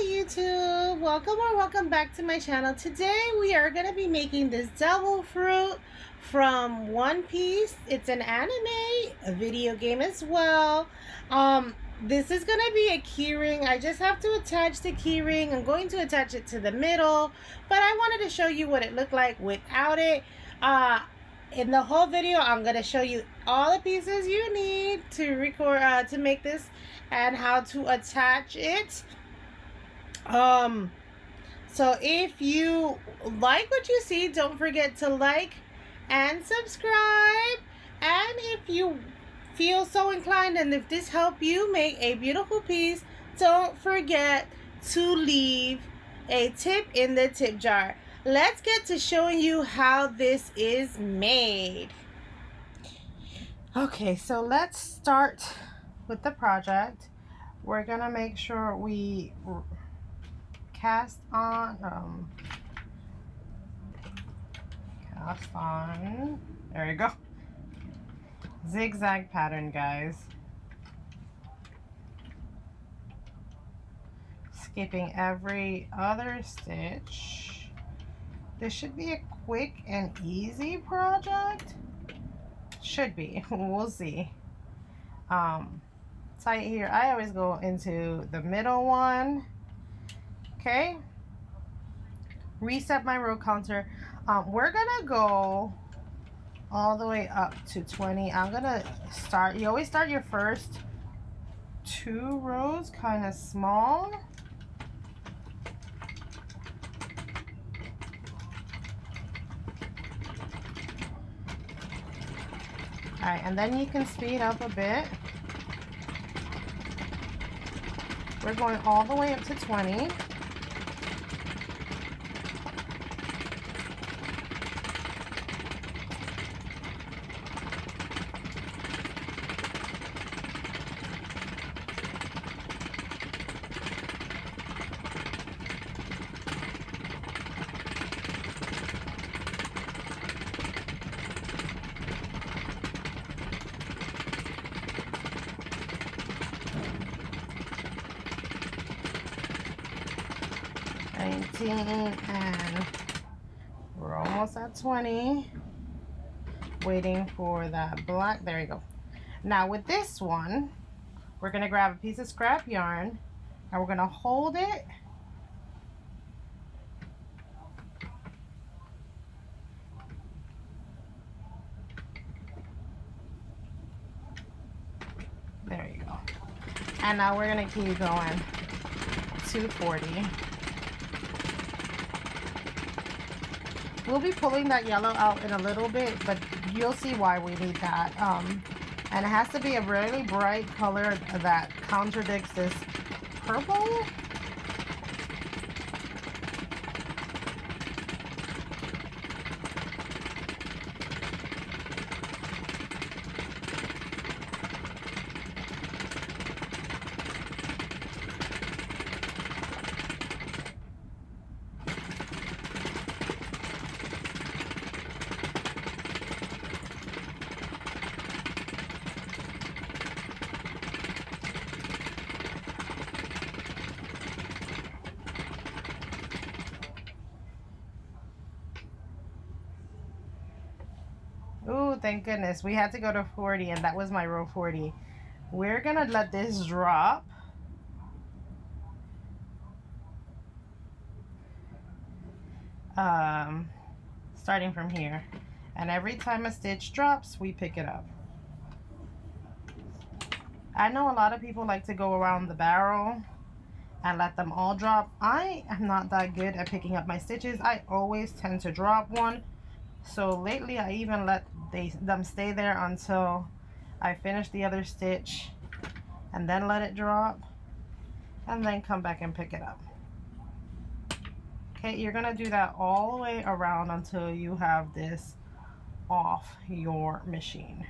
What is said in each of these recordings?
YouTube, welcome or welcome back to my channel. Today we are going to be making this devil fruit from One Piece. It's an anime, a video game as well. This is going to be a keyring. I just have to attach the keyring. I'm going to attach it to the middle, but I wanted to show you what it looked like without it. In the whole video, I'm going to show you all the pieces you need to record to make this and how to attach it. So if you like what you see, don't forget to like and subscribe. And if you feel so inclined and if this helped you make a beautiful piece, don't forget to leave a tip in the tip jar. Let's get to showing you how this is made. Okay, so let's start with the project. We're gonna make sure we cast on, there you go, zigzag pattern, guys. Skipping every other stitch. This should be a quick and easy project. Should be. We'll see. Tight here, I always go into the middle one. Okay, reset my row counter. We're gonna go all the way up to 20. I'm gonna start, you always start your first 2 rows kind of small. All right, and then you can speed up a bit. We're going all the way up to 20. And we're almost at 20. Waiting for that black. There you go. Now with this one, we're gonna grab a piece of scrap yarn and we're gonna hold it there you go. And now we're gonna keep going. 240. We'll be pulling that yellow out in a little bit, but you'll see why we need that. And it has to be a really bright color that contradicts this purple. Ooh, thank goodness. We had to go to 40 and that was my row 40. We're gonna let this drop. Starting from here. And every time a stitch drops, we pick it up. I know a lot of people like to go around the barrel and let them all drop. I am not that good at picking up my stitches. I always tend to drop one. So lately I even let them stay there until I finish the other stitch and then let it drop and then come back and pick it up. Okay, you're gonna do that all the way around until you have this off your machine.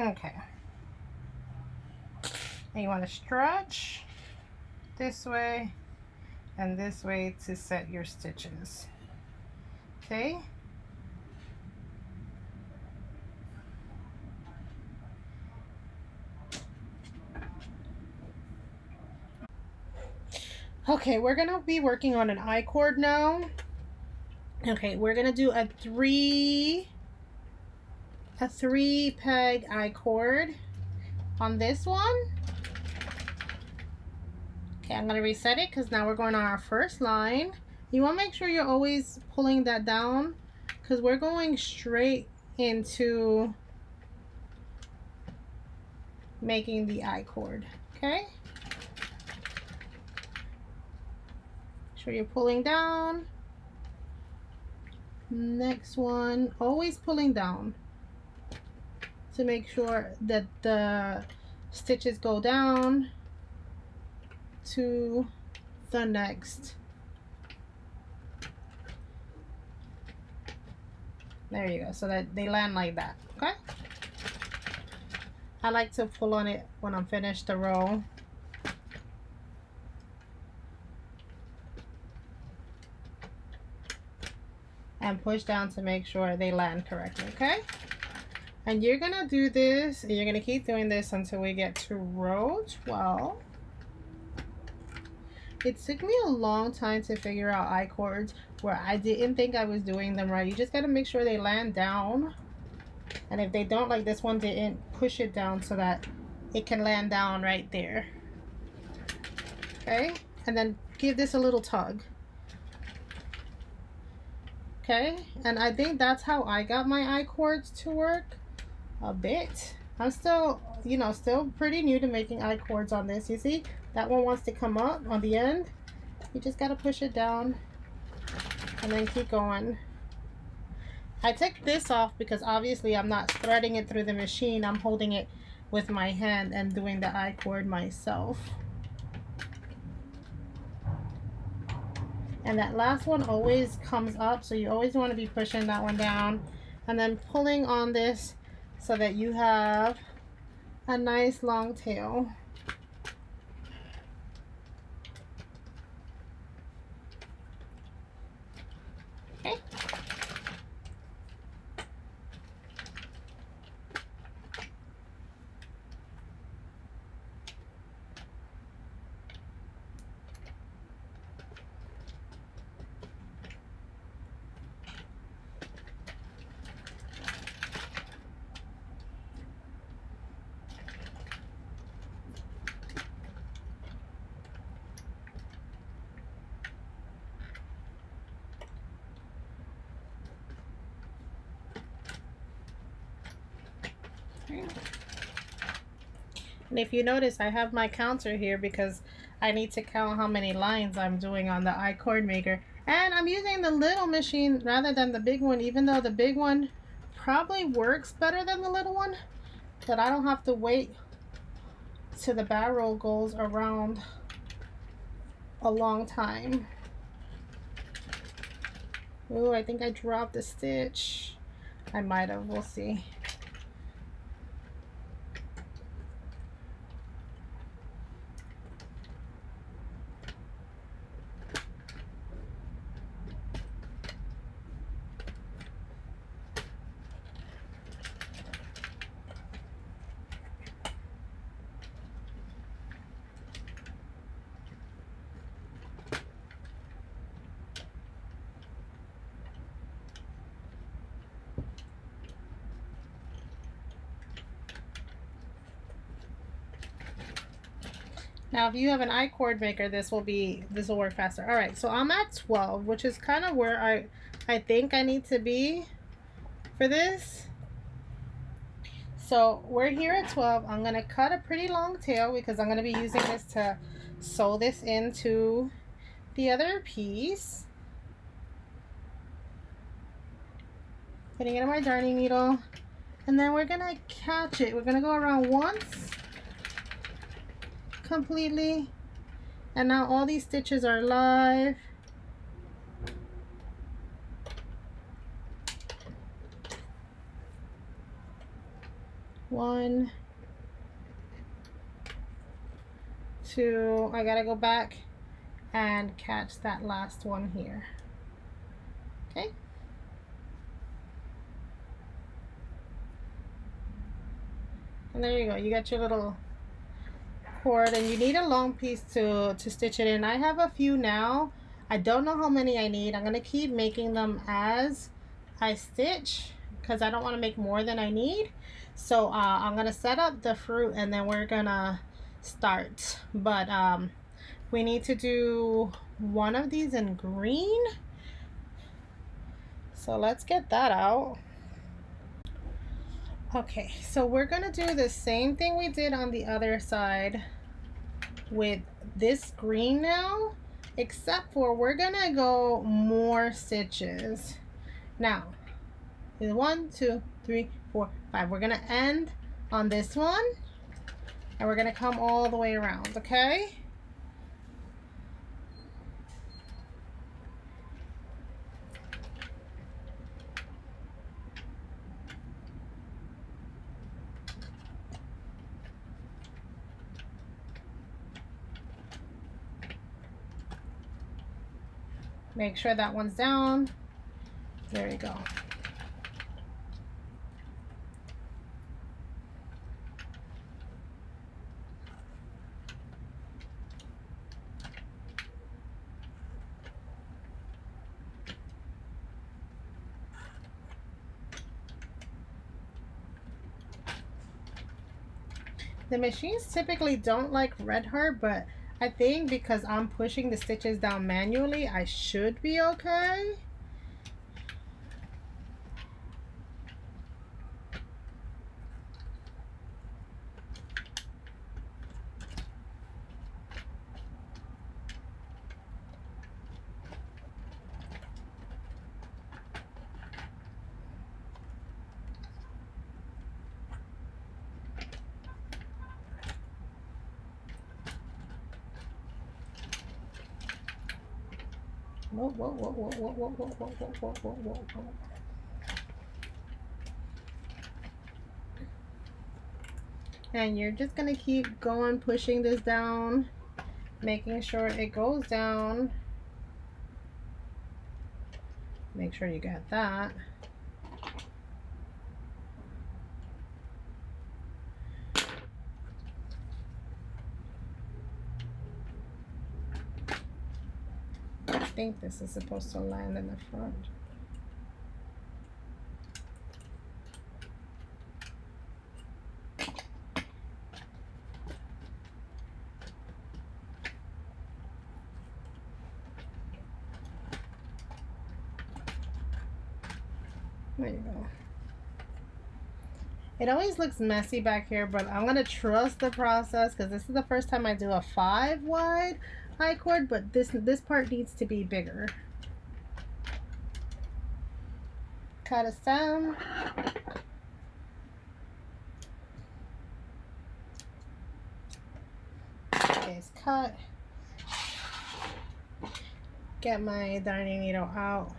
Okay. And you want to stretch this way and this way to set your stitches. Okay. Okay, we're gonna be working on an I cord now. Okay, we're gonna do a three peg I cord on this one. Okay, I'm gonna reset it because now we're going on our first line. You want to make sure you're always pulling that down because we're going straight into making the I cord. Okay, make sure you're pulling down. Next one, always pulling down to make sure that the stitches go down to the next. There you go, so that they land like that. Okay, I like to pull on it when I'm finished the row. And push down to make sure they land correctly. Okay, and you're gonna do this, and you're gonna keep doing this until we get to row 12. It took me a long time to figure out I cords where I didn't think I was doing them right. You just gotta make sure they land down, and if they don't, like this one didn't, push it down so that it can land down right there. Okay, and then give this a little tug. Okay, and I think that's how I got my I cords to work a bit. I'm still, you know, still pretty new to making I cords on this. You see, that one wants to come up on the end. You just gotta push it down and then keep going. I took this off because obviously I'm not threading it through the machine. I'm holding it with my hand and doing the I cord myself. And that last one always comes up, so you always want to be pushing that one down and then pulling on this so that you have a nice long tail. Okay. And if you notice, I have my counter here because I need to count how many lines I'm doing on the I cord maker. And I'm using the little machine rather than the big one, even though the big one probably works better than the little one. But I don't have to wait till the barrel goes around a long time. Ooh, I think I dropped a stitch. I might have, we'll see. Now, if you have an I cord maker, this will work faster. All right, so I'm at 12, which is kind of where I think I need to be for this. So we're here at 12. I'm gonna cut a pretty long tail because I'm gonna be using this to sew this into the other piece. Putting it in my darning needle, and then we're gonna catch it. We're gonna go around once completely, and now all these stitches are live. 1, 2. I gotta go back and catch that last one here. Okay. And there you go. You got your little cord, and you need a long piece to stitch it in. I have a few now. I don't know how many I need. I'm gonna keep making them as I stitch because I don't want to make more than I need. So I'm gonna set up the fruit and then we're gonna start. But we need to do one of these in green. So let's get that out. Okay, so we're gonna do the same thing we did on the other side with this green now, except for we're gonna go more stitches. Now, 1, 2, 3, 4, 5. We're gonna end on this one and we're gonna come all the way around, okay? Make sure that one's down. There you go. The machines typically don't like red heart, but I think because I'm pushing the stitches down manually, I should be okay. Whoa, whoa, whoa, whoa, whoa, whoa, whoa, whoa, whoa, whoa, whoa, whoa. And you're just gonna keep going, pushing this down, making sure it goes down. Make sure you got that. I think this is supposed to land in the front. There you go. It always looks messy back here, but I'm gonna trust the process because this is the first time I do a 5 wide high cord, but this part needs to be bigger. Cut a stem. Okay, it's cut. Get my darning needle out.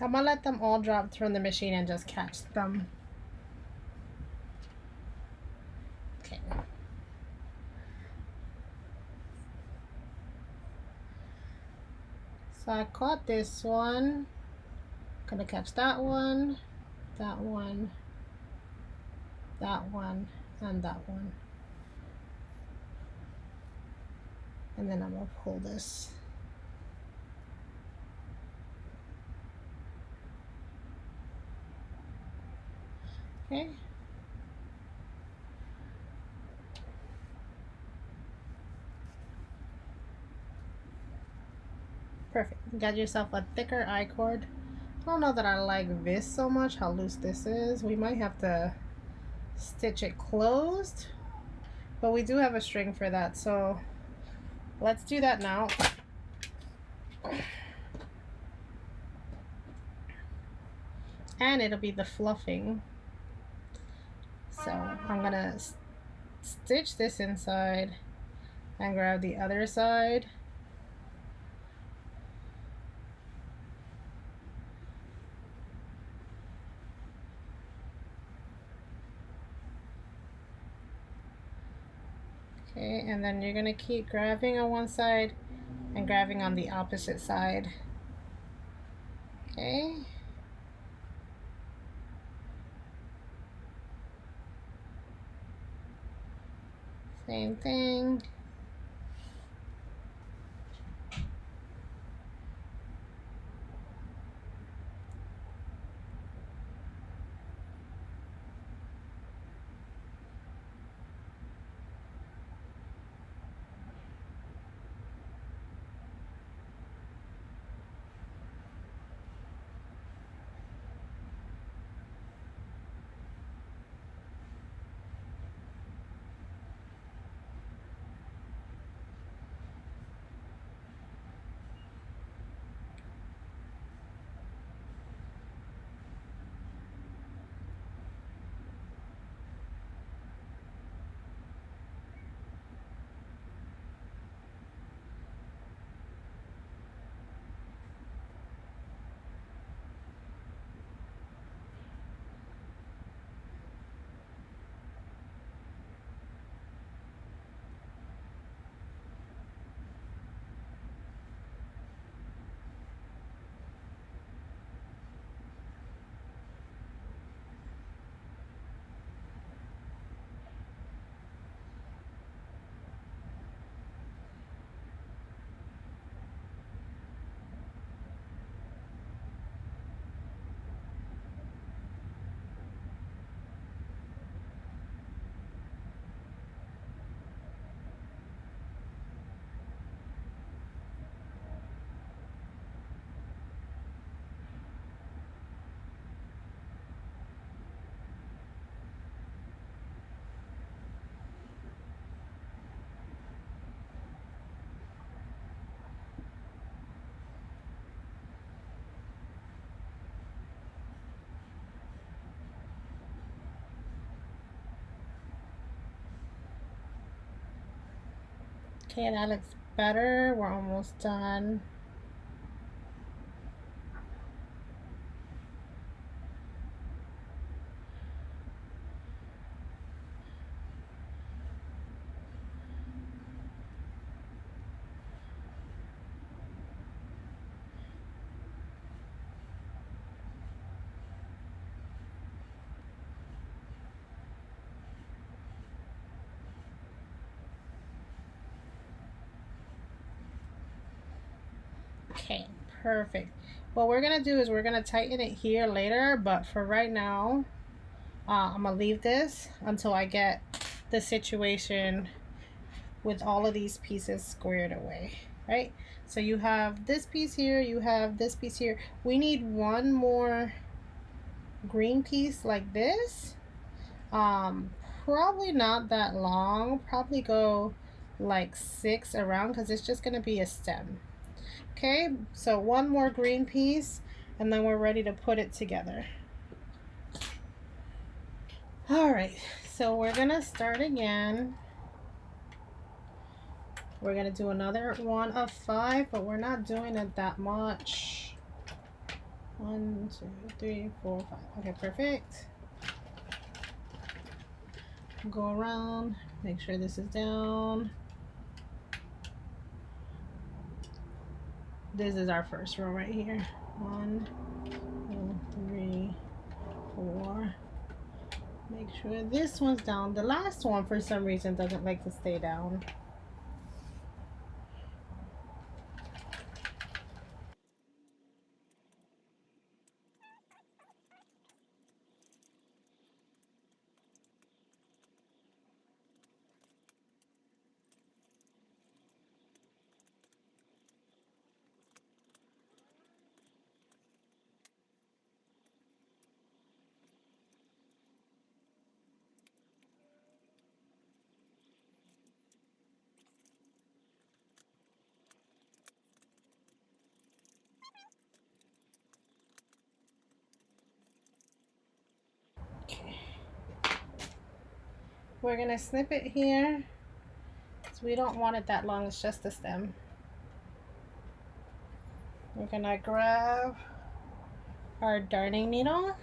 I'm gonna let them all drop from the machine and just catch them. Okay. So I caught this one. Gonna catch that one, that one, that one, and that one. And then I'm gonna pull this. Okay. Perfect. Got yourself a thicker I-cord. I don't know that I like this so much, how loose this is. We might have to stitch it closed, but we do have a string for that, so let's do that now. And it'll be the fluffing. So I'm gonna stitch this inside and grab the other side. Okay, and then you're gonna keep grabbing on one side and grabbing on the opposite side. Okay. Same thing. Okay, that looks better. We're almost done. Okay, perfect. What we're gonna do is we're gonna tighten it here later, but for right now, I'm gonna leave this until I get the situation with all of these pieces squared away, right? So you have this piece here, you have this piece here. We need one more green piece like this. Probably not that long, probably go like 6 around because it's just gonna be a stem. Okay, so one more green piece and then we're ready to put it together. All right, so we're gonna start again. We're gonna do another one of 5, but we're not doing it that much. 1, 2, 3, 4, 5. Okay, perfect. Go around, make sure this is down. This is our first row right here. 1, 2, 3, 4. Make sure this one's down. The last one for some reason doesn't like to stay down. we're gonna snip it here. So we don't want it that long, it's just the stem. We're gonna grab our darning needle.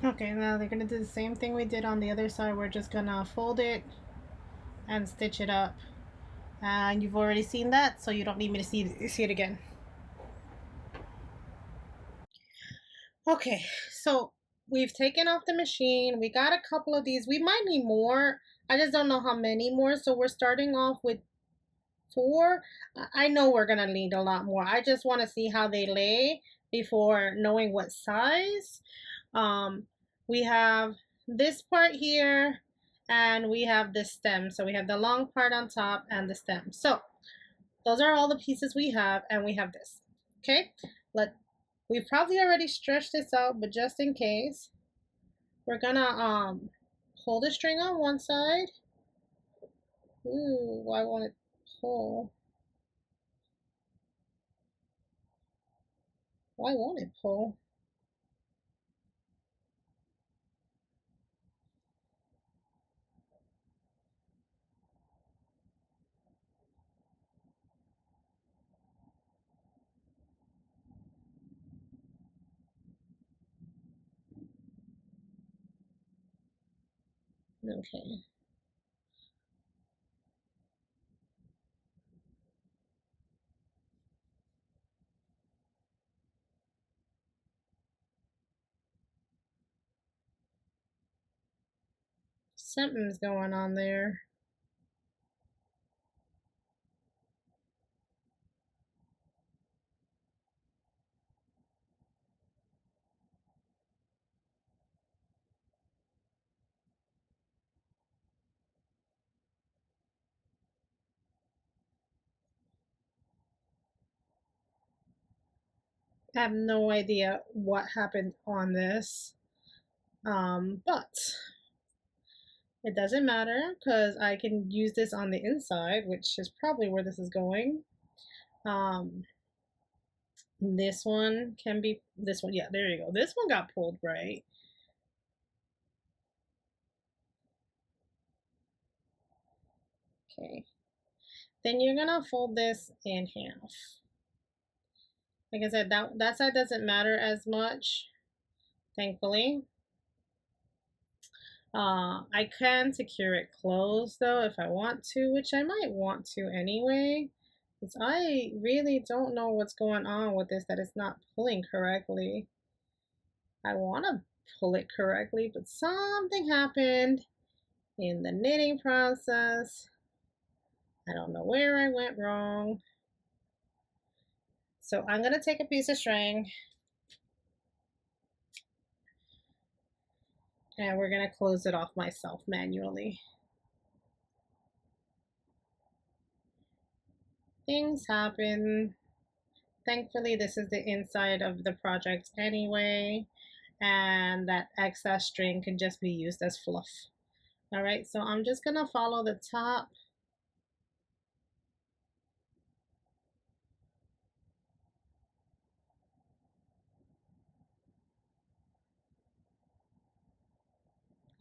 Okay, now they're gonna do the same thing we did on the other side. We're just gonna fold it and stitch it up. And you've already seen that, so you don't need me to see it again. Okay, so we've taken off the machine. We got a couple of these. We might need more. I just don't know how many more. So we're starting off with 4. I know we're gonna need a lot more. I just want to see how they lay before knowing what size. We have this part here and we have this stem. So we have the long part on top and the stem. So those are all the pieces we have, and we have this. Okay, we've probably already stretched this out, but just in case, we're gonna hold the string on one side. Ooh, why won't it pull? Why won't it pull? Okay. Something's going on there. I have no idea what happened on this. But it doesn't matter because I can use this on the inside, which is probably where this is going. This one can be, this one, yeah, there you go. This one got pulled right. Okay. Then you're gonna fold this in half. Like I said, that side doesn't matter as much, thankfully. I can secure it closed though if I want to, which I might want to anyway. Because I really don't know what's going on with this, that it's not pulling correctly. I want to pull it correctly, but something happened in the knitting process. I don't know where I went wrong. So I'm going to take a piece of string and we're going to close it off myself manually. Things happen. Thankfully, this is the inside of the project anyway, and that excess string can just be used as fluff. All right, so I'm just gonna follow the top.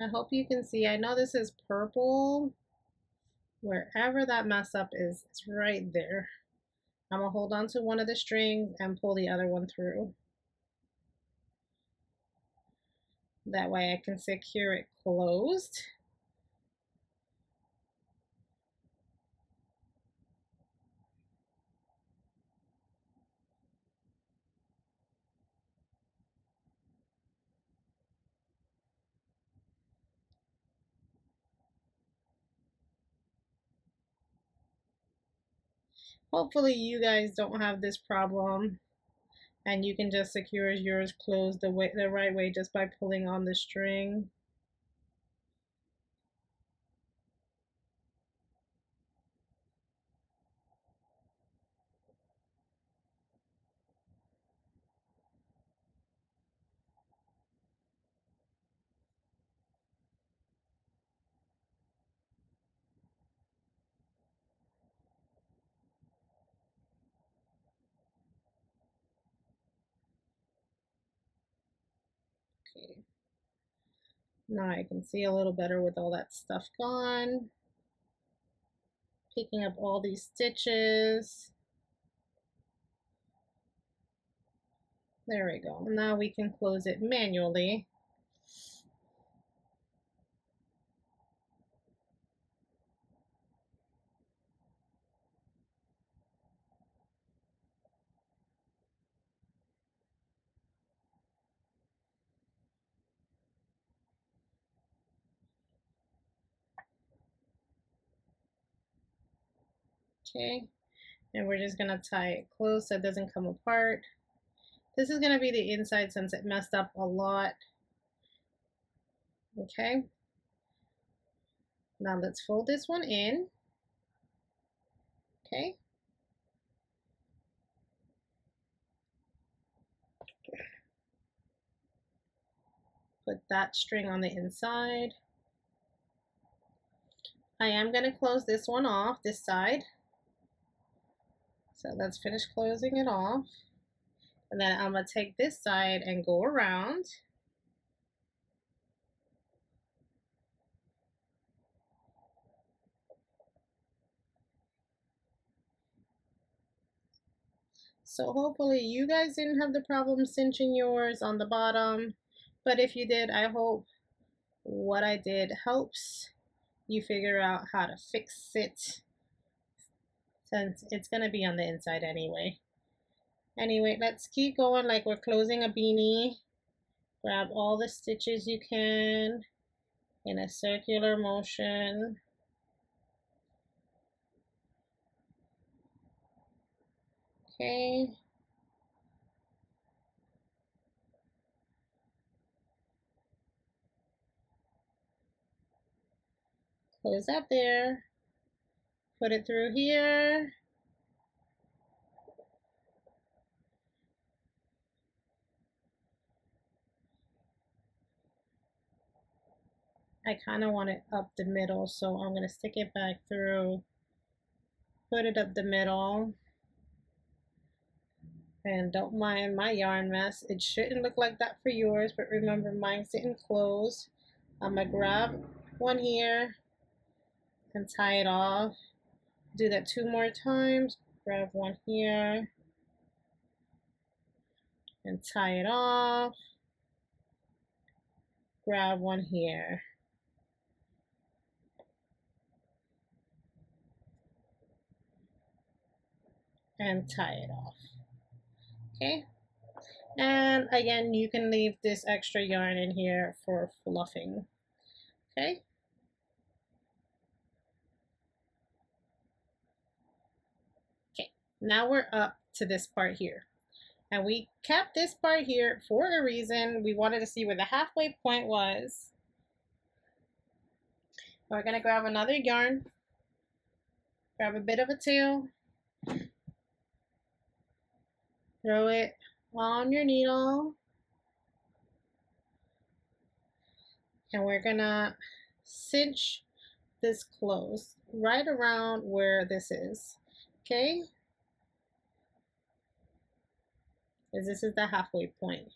I hope you can see. I know this is purple. Wherever that mess up is, it's right there. I'm gonna hold on to one of the strings and pull the other one through. That way I can secure it closed. Hopefully you guys don't have this problem and you can just secure yours closed the right way just by pulling on the string. Okay. Now I can see a little better with all that stuff gone. Picking up all these stitches. There we go. Now we can close it manually. Okay, and we're just gonna tie it close so it doesn't come apart. This is gonna be the inside since it messed up a lot. Okay, now let's fold this one in. Okay. Put that string on the inside. I am going to close this one off, this side. So let's finish closing it off. And then I'm going to take this side and go around. So hopefully you guys didn't have the problem cinching yours on the bottom. But if you did, I hope what I did helps you figure out how to fix it, since it's going to be on the inside anyway. Anyway, let's keep going like we're closing a beanie. Grab all the stitches you can in a circular motion. Okay. Close that there. Put it through here. I kind of want it up the middle, so I'm going to stick it back through. Put it up the middle. And don't mind my yarn mess. It shouldn't look like that for yours, but remember mine's didn't close. I'm going to grab one here and tie it off. Do that 2 more times. Grab one here and tie it off. Grab one here. And tie it off. Okay. And again, you can leave this extra yarn in here for fluffing. Okay. Okay, now we're up to this part here. And we kept this part here for a reason. We wanted to see where the halfway point was. We're going to grab another yarn. Grab a bit of a tail. Throw it on your needle. And we're going to cinch this close right around where this is. Okay? Because this is the halfway point.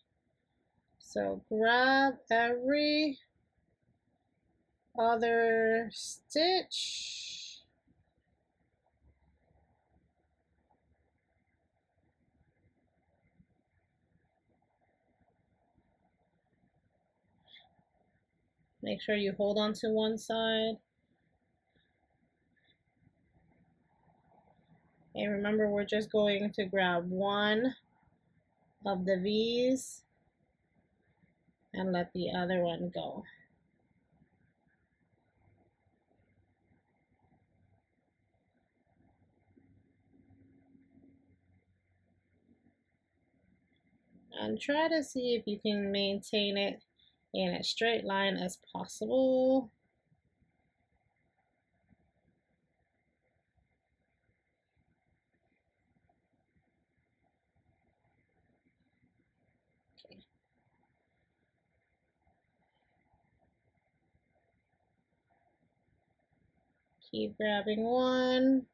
So grab every other stitch. Make sure you hold on to one side. And remember, we're just going to grab one of the V's and let the other one go. And try to see if you can maintain it in a straight line as possible. Okay. Keep grabbing one.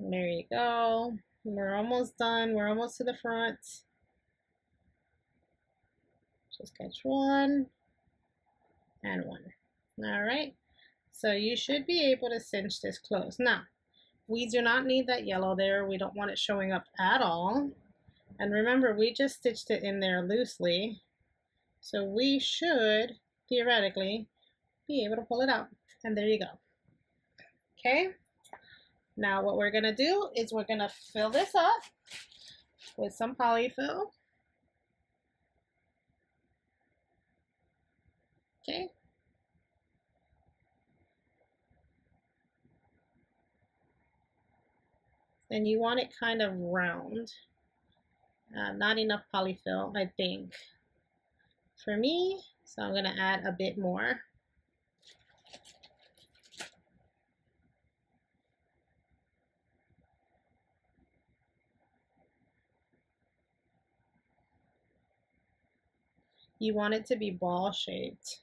There you go. We're almost done. We're almost to the front. Just catch one and one. All right. So you should be able to cinch this close. Now, we do not need that yellow there. We don't want it showing up at all. And remember, we just stitched it in there loosely. So we should, theoretically, be able to pull it out. And there you go. Okay. Now what we're gonna do is we're gonna fill this up with some polyfill. Okay. And you want it kind of round. Not enough polyfill, I think, for me. So I'm gonna add a bit more. You want it to be ball shaped.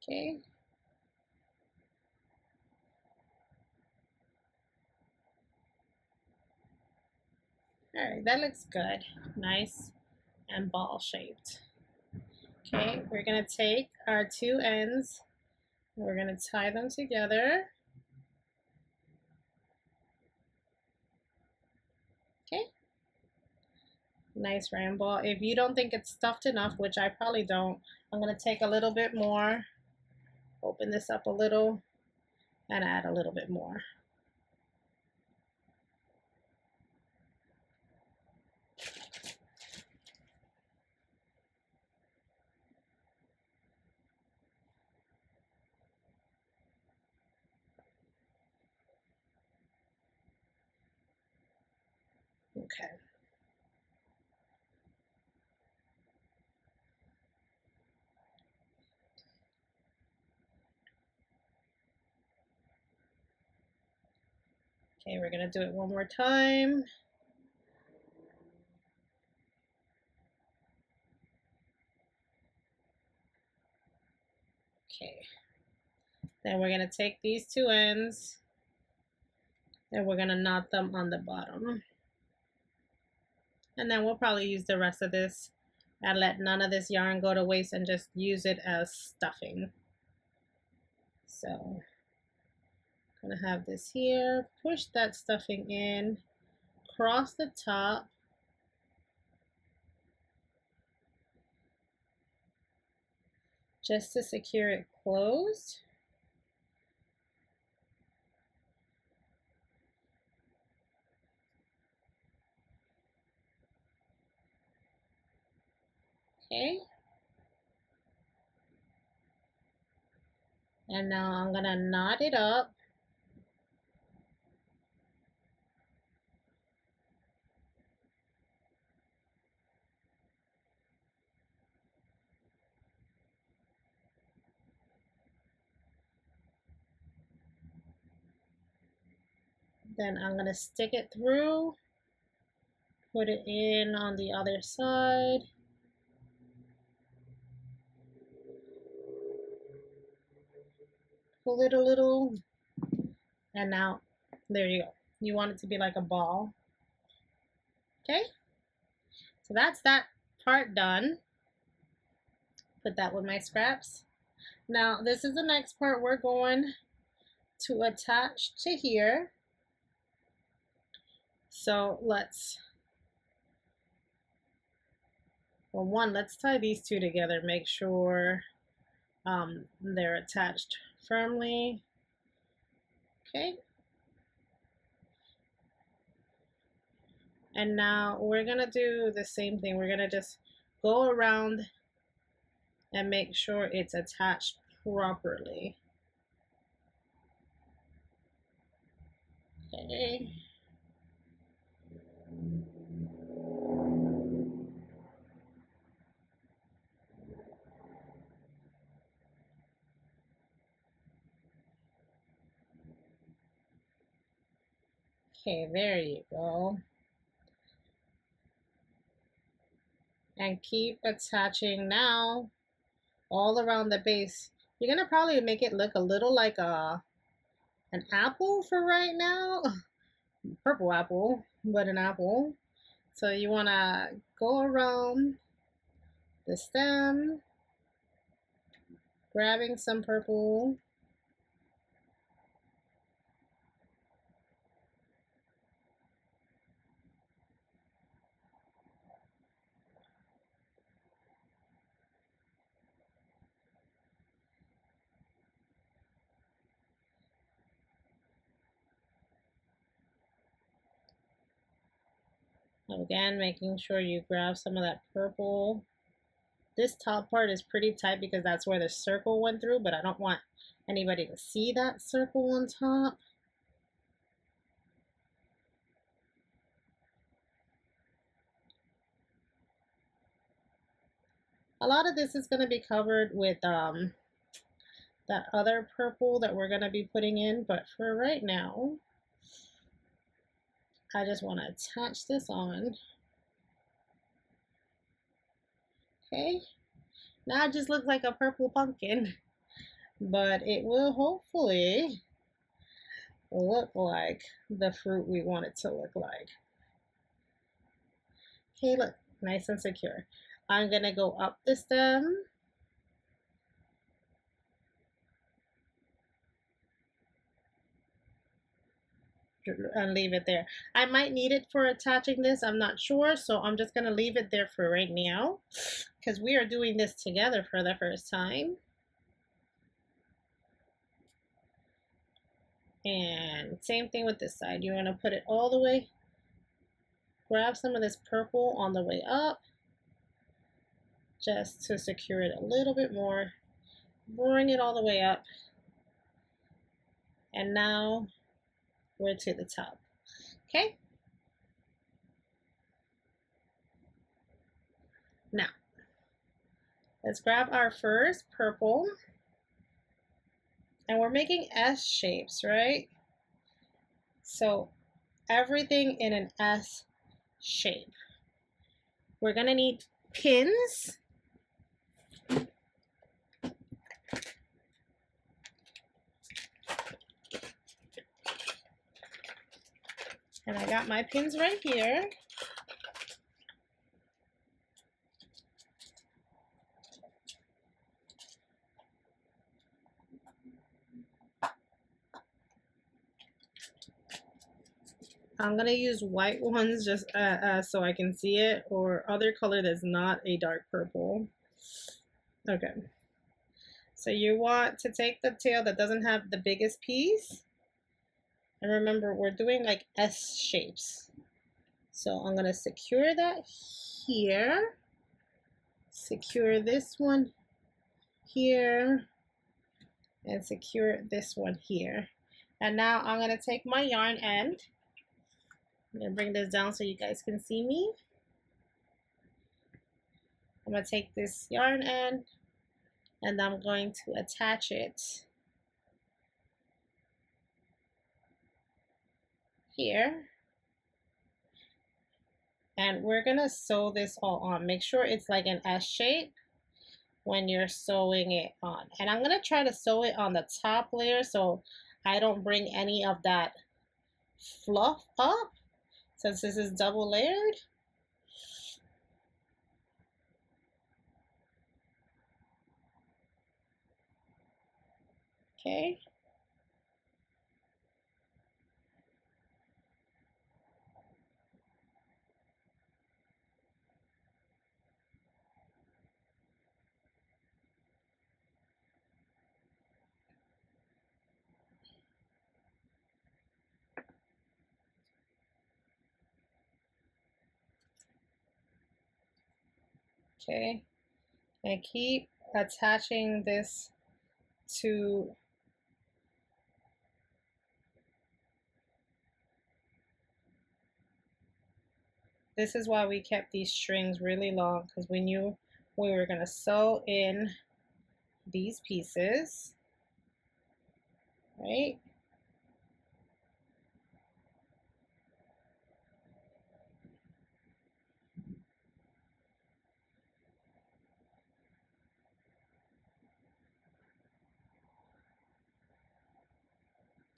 Okay. All right, that looks good. Nice and ball shaped. Okay, we're gonna take our two ends, we're gonna tie them together. Okay. Nice round ball. If you don't think it's stuffed enough, which I probably don't, I'm gonna take a little bit more, open this up a little, and add a little bit more. Okay. Okay, we're gonna do it one more time. Okay. Then we're gonna take these two ends and we're gonna knot them on the bottom. And then we'll probably use the rest of this and let none of this yarn go to waste and just use it as stuffing. So I'm gonna have this here, push that stuffing in, cross the top, just to secure it closed. Okay. And now I'm gonna knot it up. Then I'm gonna stick it through, put it in on the other side. Pull it a little, and now there you go. You want it to be like a ball. Okay, so that's that part done. Put that with my scraps. Now this is the next part we're going to attach to here. So let's, well, one, let's tie these two together, make sure they're attached firmly. Okay. And now we're gonna do the same thing. We're gonna just go around and make sure it's attached properly. Okay. Okay, there you go. And keep attaching now all around the base. You're gonna probably make it look a little like an apple for right now. Purple apple, but an apple. So you wanna go around the stem, grabbing some purple. Again, making sure you grab some of that purple. This top part is pretty tight because that's where the circle went through, but I don't want anybody to see that circle on top. A lot of this is going to be covered with that other purple that we're going to be putting in, but for right now, I just want to attach this on. Okay, now it just looks like a purple pumpkin, but it will hopefully look like the fruit we want it to look like. Okay, look, nice and secure. I'm gonna go up the stem. And leave it there. I might need it for attaching this, I'm not sure, so I'm just gonna leave it there for right now because we are doing this together for the first time. And same thing with this side. You want to put it all the way, grab some of this purple on the way up just to secure it a little bit more, bring it all the way up, and now we're to the top. Okay, now let's grab our first purple, and we're making S shapes, right? So everything in an S shape. We're gonna need pins. And I got my pins right here. I'm gonna use white ones just so I can see it, or other color that's not a dark purple. Okay. So you want to take the tail that doesn't have the biggest piece. And remember, we're doing like S shapes. So I'm gonna secure that here. Secure this one here. And secure this one here. And now I'm gonna take my yarn end. I'm gonna bring this down so you guys can see me. I'm gonna take this yarn end and I'm going to attach it here. And we're gonna sew this all on. Make sure it's like an S shape when you're sewing it on. And I'm gonna try to sew it on the top layer so I don't bring any of that fluff up, since this is double layered. Okay. Okay, and keep attaching this to this is why we kept these strings really long, because we knew we were going to sew in these pieces, right?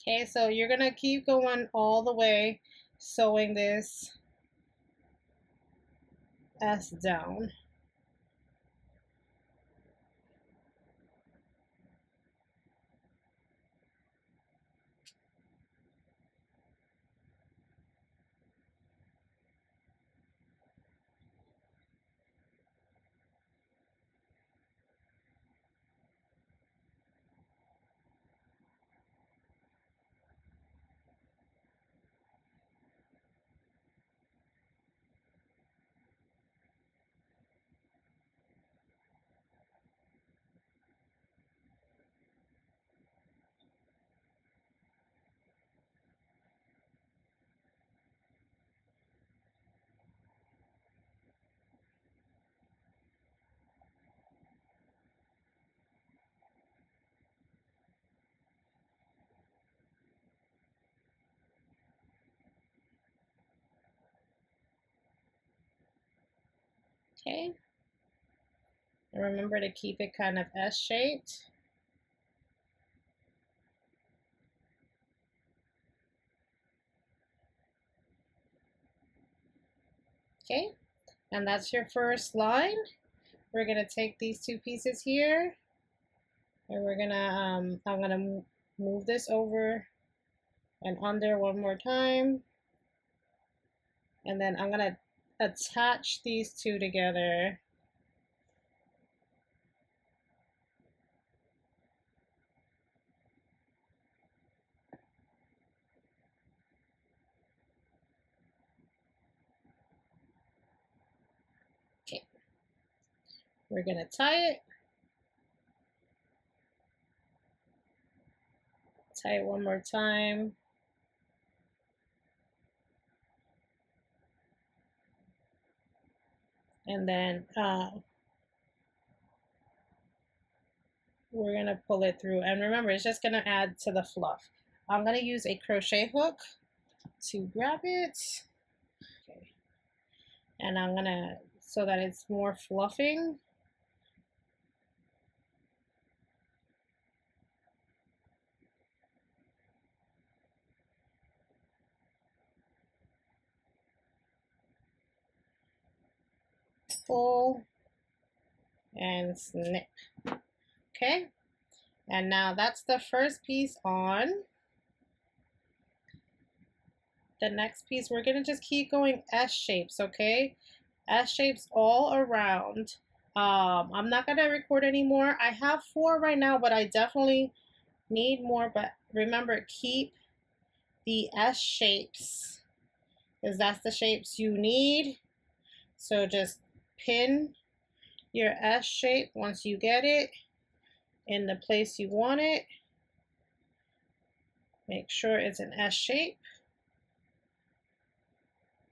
Okay, so you're going to keep going all the way, sewing this S down. Okay, and remember to keep it kind of S-shaped. Okay, and that's your first line. We're gonna take these two pieces here, and we're gonna I'm gonna move this over and under one more time, and then I'm gonna attach these two together. Okay, we're gonna tie it one more time. And then we're gonna pull it through. And remember, it's just gonna add to the fluff. I'm gonna use a crochet hook to grab it. Okay. And I'm gonna, so that it's more fluffing. Pull and snip. Okay, and now that's the first piece on. The next piece, we're gonna just keep going S shapes, okay? S shapes all around. I'm not gonna record anymore. I have 4 right now, but I definitely need more. But remember, keep the S shapes, because that's the shapes you need. So just pin your S shape once you get it in the place you want it. Make sure it's an S shape.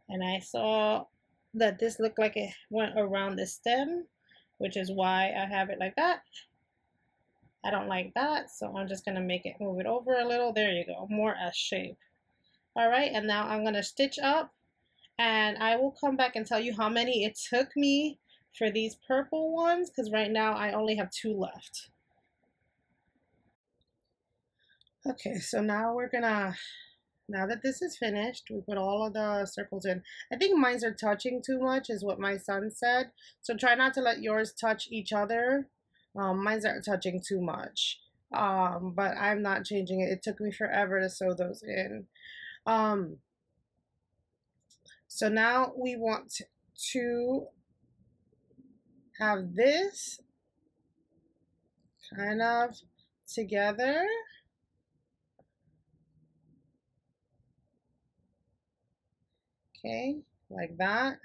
And I saw that this looked like it went around the stem, which is why I have it like that. I don't like that, so I'm just gonna make it, move it over a little. There you go, more S shape. All right, and now I'm gonna stitch up, and I will come back and tell you how many it took me for these purple ones, because right now I only have 2 left. Okay, so now we're gonna, now that this is finished, we put all of the circles in. I think mine's are touching too much is what my son said. So try not to let yours touch each other. Mine's are touching too much. But I'm not changing it. It took me forever to sew those in. So now we want to have this kind of together. Okay, like that.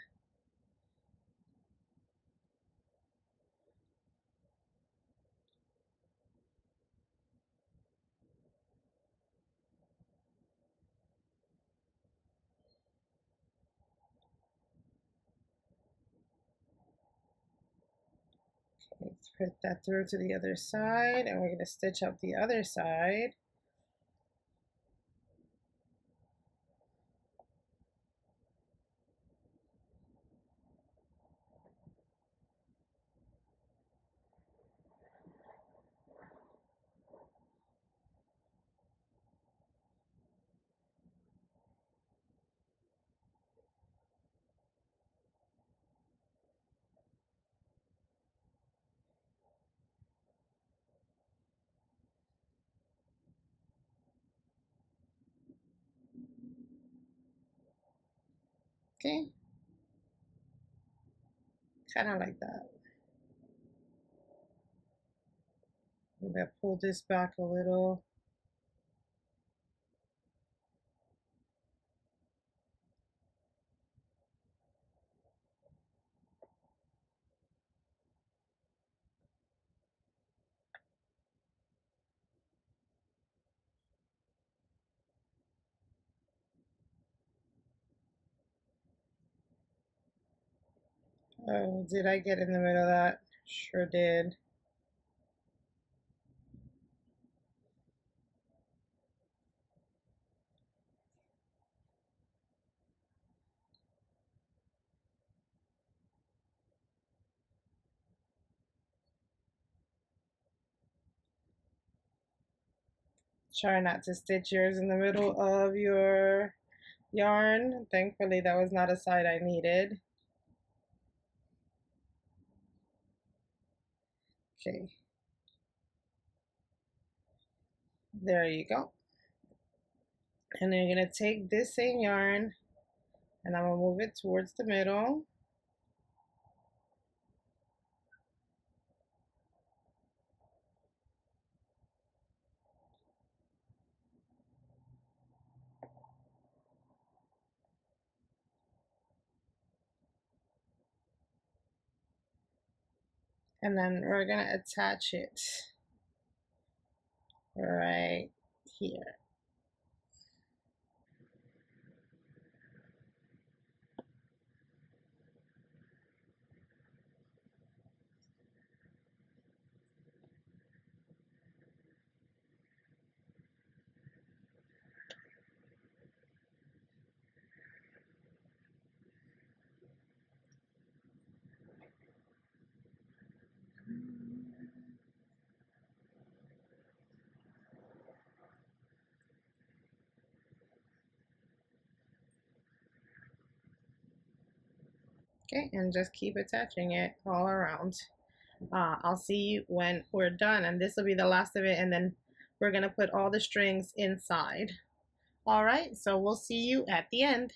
Let's put that through to the other side, and we're going to stitch up the other side. Okay, kind of like that. I'm going to pull this back a little. Oh, did I get in the middle of that? Sure did. Try not to stitch yours in the middle of your yarn. Thankfully, that was not a side I needed. Okay. There you go. And then you're going to take this same yarn and I'm going to move it towards the middle. And then we're going to attach it right here. Okay, and just keep attaching it all around. I'll see you when we're done, and this will be the last of it, and then we're gonna put all the strings inside. All right, so we'll see you at the end.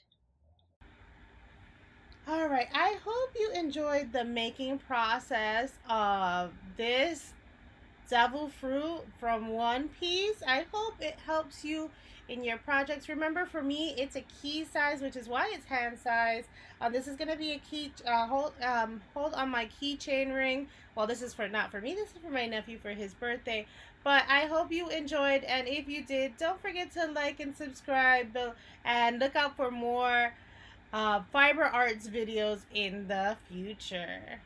All right, I hope you enjoyed the making process of this devil fruit from One Piece. I hope it helps you in your projects. Remember, for me, it's a key size, which is why it's hand size. This is gonna be a key hold on my keychain ring. Well, this is for not for me. This is for my nephew for his birthday. But I hope you enjoyed, and if you did, don't forget to like and subscribe, and look out for more fiber arts videos in the future.